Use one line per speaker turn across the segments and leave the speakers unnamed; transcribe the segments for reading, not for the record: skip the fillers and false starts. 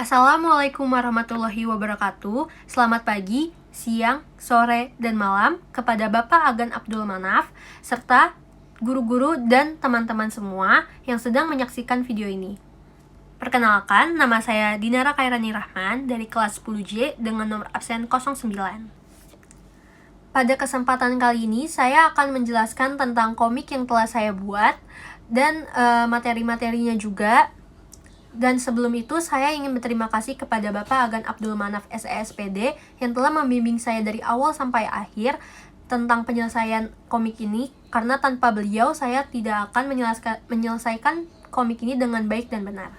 Assalamualaikum warahmatullahi wabarakatuh. Selamat pagi, siang, sore, dan malam kepada Bapak Agan Abdul Manaf serta guru-guru dan teman-teman semua yang sedang menyaksikan video ini. Perkenalkan, nama saya Dinara Khairani Rahman dari kelas 10J dengan nomor absen 09. Pada kesempatan kali ini, saya akan menjelaskan tentang komik yang telah saya buat dan materi-materinya juga. Dan sebelum itu, saya ingin berterima kasih kepada Bapak Agan Abdul Manaf SESPD yang telah membimbing saya dari awal sampai akhir tentang penyelesaian komik ini, karena tanpa beliau saya tidak akan menyelesaikan komik ini dengan baik dan benar.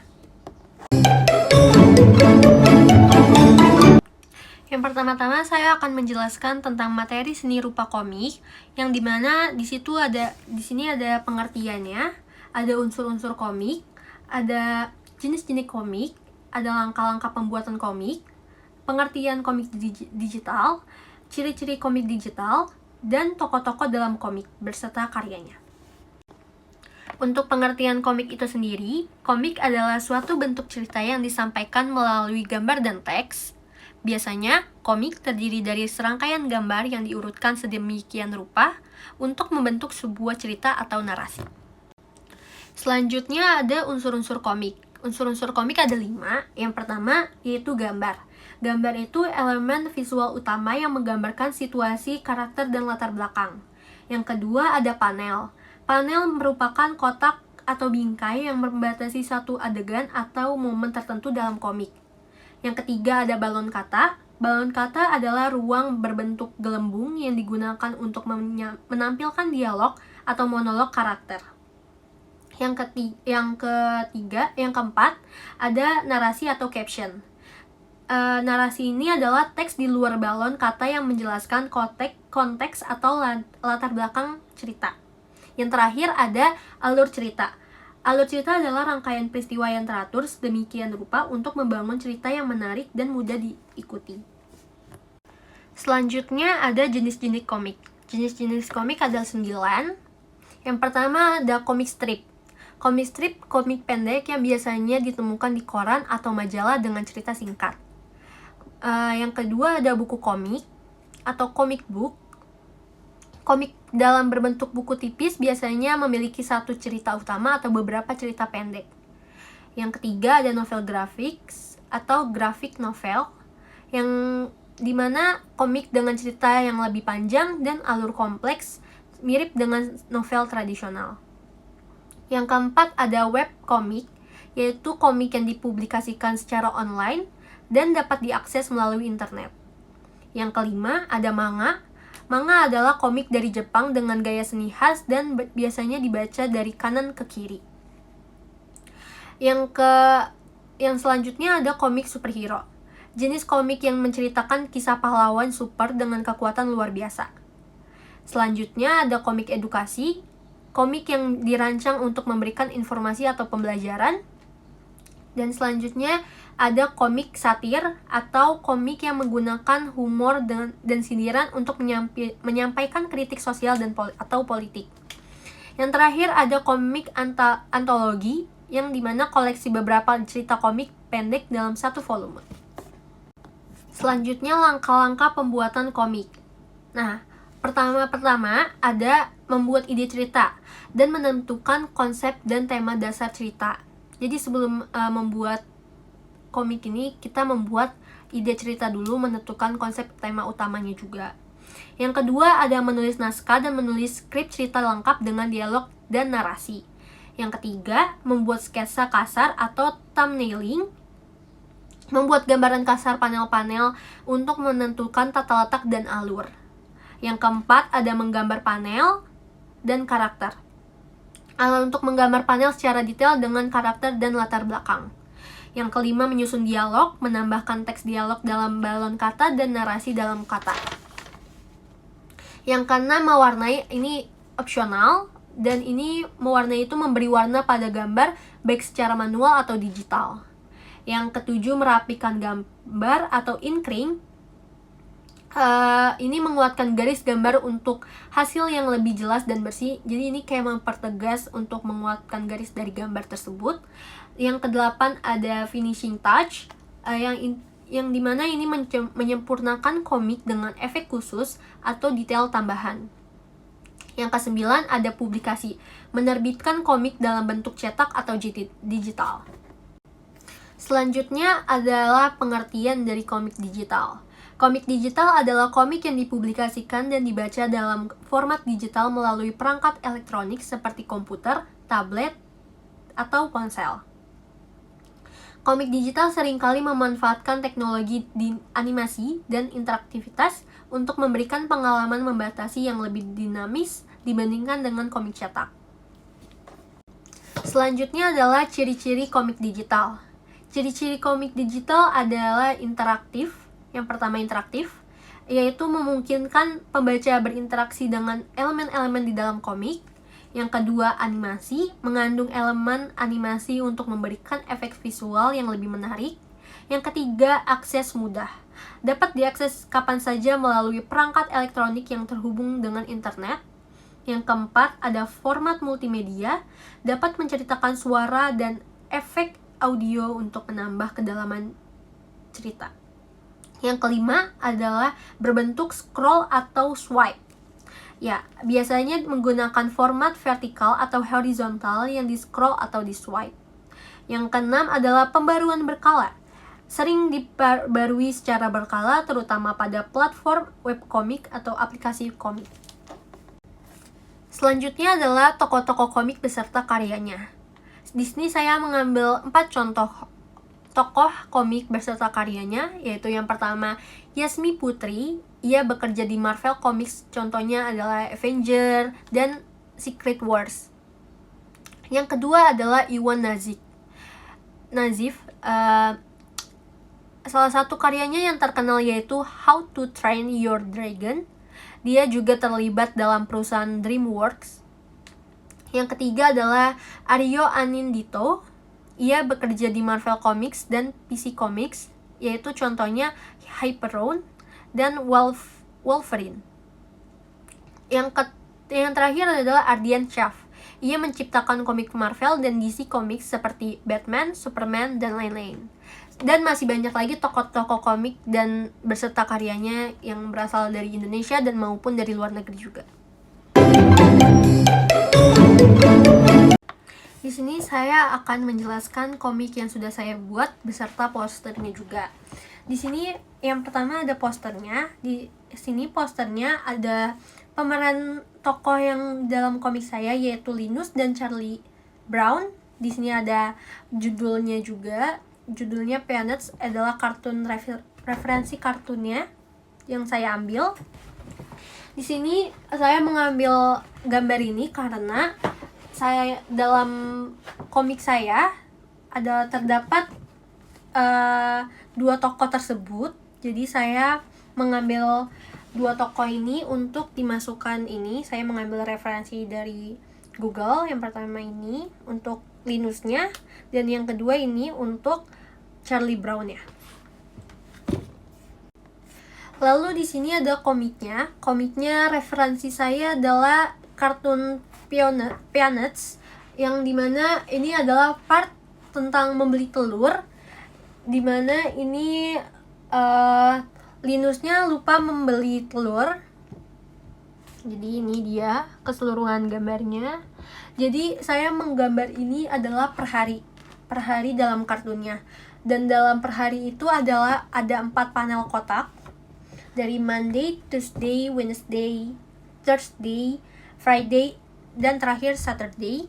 Yang pertama-tama saya akan menjelaskan tentang materi seni rupa komik, yang dimana di sini ada pengertiannya, ada unsur-unsur komik, ada jenis-jenis komik, ada langkah-langkah pembuatan komik, pengertian komik digital, ciri-ciri komik digital, dan tokoh-tokoh dalam komik berserta karyanya. Untuk pengertian komik itu sendiri, komik adalah suatu bentuk cerita yang disampaikan melalui gambar dan teks. Biasanya, komik terdiri dari serangkaian gambar yang diurutkan sedemikian rupa untuk membentuk sebuah cerita atau narasi. Selanjutnya ada unsur-unsur komik. Unsur-unsur komik ada 5. Yang pertama yaitu gambar. Gambar itu elemen visual utama yang menggambarkan situasi, karakter, dan latar belakang. Yang kedua ada panel. Panel merupakan kotak atau bingkai yang membatasi satu adegan atau momen tertentu dalam komik. Yang ketiga ada balon kata. Balon kata adalah ruang berbentuk gelembung yang digunakan untuk menampilkan dialog atau monolog karakter. Yang keempat ada narasi atau caption. Narasi ini adalah teks di luar balon kata yang menjelaskan konteks atau latar belakang cerita. Yang terakhir ada alur cerita. Alur cerita adalah rangkaian peristiwa yang teratur sedemikian rupa untuk membangun cerita yang menarik dan mudah diikuti. Selanjutnya ada jenis-jenis komik. Jenis-jenis komik ada 9. Yang pertama ada komik strip. Komik strip, komik pendek yang biasanya ditemukan di koran atau majalah dengan cerita singkat. Yang kedua ada buku komik atau comic book. Komik dalam berbentuk buku tipis biasanya memiliki satu cerita utama atau beberapa cerita pendek. Yang ketiga ada novel graphics atau graphic novel, yang dimana komik dengan cerita yang lebih panjang dan alur kompleks mirip dengan novel tradisional. Yang keempat ada web komik, yaitu komik yang dipublikasikan secara online dan dapat diakses melalui internet. Yang kelima ada manga. Manga adalah komik dari Jepang dengan gaya seni khas dan biasanya dibaca dari kanan ke kiri. Yang selanjutnya ada komik superhero. Jenis komik yang menceritakan kisah pahlawan super dengan kekuatan luar biasa. Selanjutnya ada komik edukasi. Komik yang dirancang untuk memberikan informasi atau pembelajaran. Dan selanjutnya ada komik satir atau komik yang menggunakan humor dan sindiran untuk menyampaikan kritik sosial atau politik. Yang terakhir ada komik antologi, yang dimana koleksi beberapa cerita komik pendek dalam satu volume. Selanjutnya langkah-langkah pembuatan komik. Nah, pertama ada membuat ide cerita dan menentukan konsep dan tema dasar cerita. Jadi sebelum membuat komik ini, kita membuat ide cerita dulu, menentukan konsep tema utamanya juga. Yang kedua ada menulis naskah dan menulis skrip cerita lengkap dengan dialog dan narasi. Yang ketiga membuat sketsa kasar atau thumbnailing, membuat gambaran kasar panel-panel untuk menentukan tata letak dan alur. Yang keempat ada menggambar panel dan karakter. Untuk menggambar panel secara detail dengan karakter dan latar belakang. Yang kelima menyusun dialog, menambahkan teks dialog dalam balon kata dan narasi dalam kata. Yang keenam mewarnai, ini opsional, dan ini mewarnai itu memberi warna pada gambar baik secara manual atau digital. Yang ketujuh merapikan gambar atau inkring. Ini menguatkan garis gambar untuk hasil yang lebih jelas dan bersih. Jadi ini kayak mempertegas untuk menguatkan garis dari gambar tersebut. Yang kedelapan ada finishing touch. yang dimana ini menyempurnakan komik dengan efek khusus atau detail tambahan. Yang ke-9 ada publikasi, menerbitkan komik dalam bentuk cetak atau digital. Selanjutnya adalah pengertian dari komik digital. Komik digital adalah komik yang dipublikasikan dan dibaca dalam format digital melalui perangkat elektronik seperti komputer, tablet, atau ponsel. Komik digital seringkali memanfaatkan teknologi animasi dan interaktivitas untuk memberikan pengalaman membatasi yang lebih dinamis dibandingkan dengan komik cetak. Selanjutnya adalah ciri-ciri komik digital. Ciri-ciri komik digital adalah interaktif. Yang pertama interaktif, yaitu memungkinkan pembaca berinteraksi dengan elemen-elemen di dalam komik. Yang kedua, animasi, mengandung elemen animasi untuk memberikan efek visual yang lebih menarik. Yang ketiga, akses mudah. Dapat diakses kapan saja melalui perangkat elektronik yang terhubung dengan internet. Yang keempat, ada format multimedia, dapat menceritakan suara dan efek audio untuk menambah kedalaman cerita. Yang kelima adalah berbentuk scroll atau swipe. Ya, biasanya menggunakan format vertikal atau horizontal yang di-scroll atau di-swipe. Yang keenam adalah pembaruan berkala. Sering diperbarui secara berkala, terutama pada platform webkomik atau aplikasi komik. Selanjutnya adalah tokoh-tokoh komik beserta karyanya. Di sini saya mengambil 4 contoh tokoh komik beserta karyanya, yaitu yang pertama Yasmi Putri. Ia bekerja di Marvel Comics, contohnya adalah Avenger dan Secret Wars. Yang kedua adalah Iwan Nazif. Salah satu karyanya yang terkenal yaitu How to Train Your Dragon. Dia juga terlibat dalam perusahaan DreamWorks. Yang ketiga adalah Aryo Anindito. Ia bekerja di Marvel Comics dan PC Comics, yaitu contohnya Hyperon dan Wolverine. Yang terakhir adalah Ardian Syaf. Ia menciptakan komik Marvel dan DC Comics seperti Batman, Superman, dan lain-lain. Dan masih banyak lagi tokoh-tokoh komik dan beserta karyanya yang berasal dari Indonesia dan maupun dari luar negeri juga. Di sini saya akan menjelaskan komik yang sudah saya buat beserta posternya juga. Di sini yang pertama ada posternya. Di sini posternya ada pemeran tokoh yang dalam komik saya, yaitu Linus dan Charlie Brown. Di sini ada judulnya juga. Judulnya Peanuts adalah kartun referensi kartunnya yang saya ambil. Di sini saya mengambil gambar ini karena saya dalam komik saya terdapat 2 tokoh tersebut. Jadi saya mengambil 2 tokoh ini untuk dimasukkan ini. Saya mengambil referensi dari Google. Yang pertama ini untuk Linusnya, dan yang kedua ini untuk Charlie Brown ya. Lalu di sini ada komiknya. Komiknya referensi saya adalah kartun Peanuts, yang dimana ini adalah part tentang membeli telur, dimana ini Linusnya lupa membeli telur. Jadi ini dia keseluruhan gambarnya. Jadi saya menggambar ini adalah per hari dalam kartunnya. Dan dalam per hari itu ada 4 panel kotak. Dari Monday, Tuesday, Wednesday, Thursday, Friday, dan terakhir Saturday.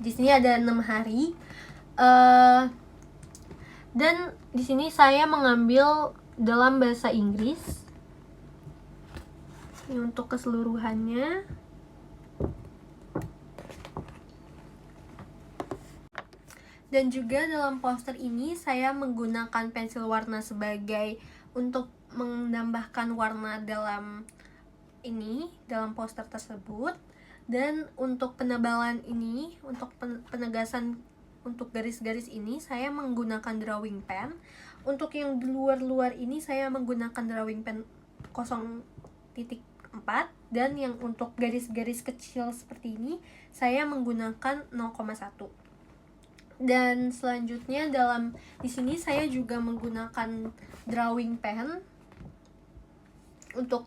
Di sini ada 6 hari. Dan di sini saya mengambil dalam bahasa Inggris. Ini untuk keseluruhannya. Dan juga dalam poster ini saya menggunakan pensil warna sebagai untuk menambahkan warna dalam poster tersebut. Dan untuk penebalan ini, untuk penegasan untuk garis-garis ini, saya menggunakan drawing pen. Untuk yang di luar-luar ini saya menggunakan drawing pen 0.4. Dan yang untuk garis-garis kecil seperti ini saya menggunakan 0,1. Dan selanjutnya di sini saya juga menggunakan drawing pen untuk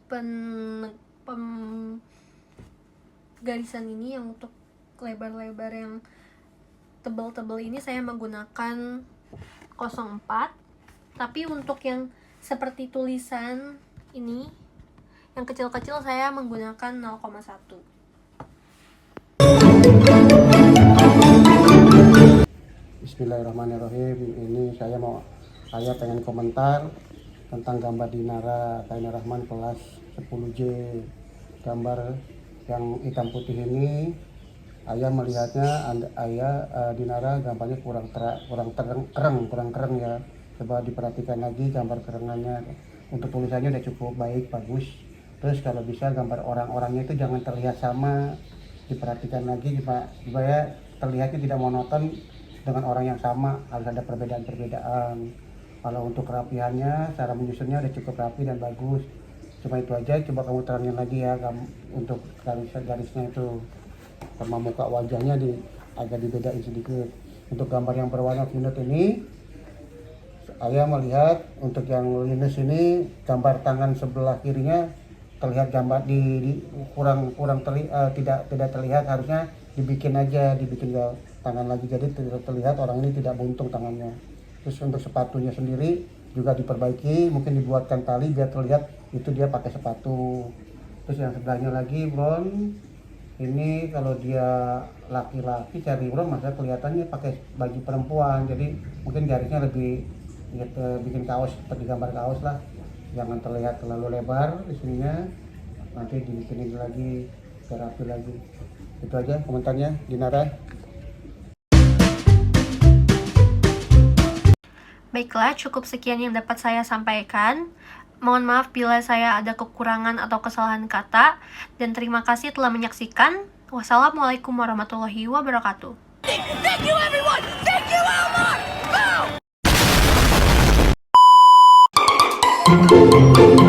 garisan ini. Yang untuk lebar-lebar yang tebal-tebal ini saya menggunakan 04. Tapi untuk yang seperti tulisan ini, yang kecil-kecil, saya menggunakan 0,1.
Bismillahirrahmanirrahim. Ini saya pengen komentar tentang gambar Dinara Kaina Rahman kelas 10J. Gambar yang hitam putih ini, ayah melihatnya Dinara gambarnya kurang kereng ya. Coba diperhatikan lagi gambar kerengannya. Untuk tulisannya udah cukup baik, bagus. Terus kalau bisa gambar orang-orangnya itu jangan terlihat sama, diperhatikan lagi supaya terlihatnya tidak monoton dengan orang yang sama, harus ada perbedaan-perbedaan. Kalau untuk kerapihannya, cara menyusunnya udah cukup rapi dan bagus. Cuma itu aja, coba kamu terangin lagi ya untuk garis-garisnya itu, sama muka wajahnya agak dibedain sedikit. Untuk gambar yang berwarna vinut ini, saya melihat untuk yang linus ini, gambar tangan sebelah kirinya terlihat gambar tidak terlihat, harusnya dibikin tangan lagi, jadi terlihat orang ini tidak buntung tangannya. Terus untuk sepatunya sendiri juga diperbaiki, mungkin dibuatkan tali biar terlihat itu dia pakai sepatu. Terus yang sebelahnya lagi bron, ini kalau dia laki-laki cari bron, maka kelihatannya pakai baju perempuan, jadi mungkin garisnya lebih bikin kaos seperti gambar kaos lah, jangan terlihat terlalu lebar di sininya, nanti dibikinin lagi biar rapi lagi. Itu aja komentarnya, Dinara.
Baiklah, cukup sekian yang dapat saya sampaikan. Mohon maaf bila saya ada kekurangan atau kesalahan kata, dan terima kasih telah menyaksikan. Wassalamualaikum warahmatullahi wabarakatuh. Thank you everyone! Thank you Elmar! Go!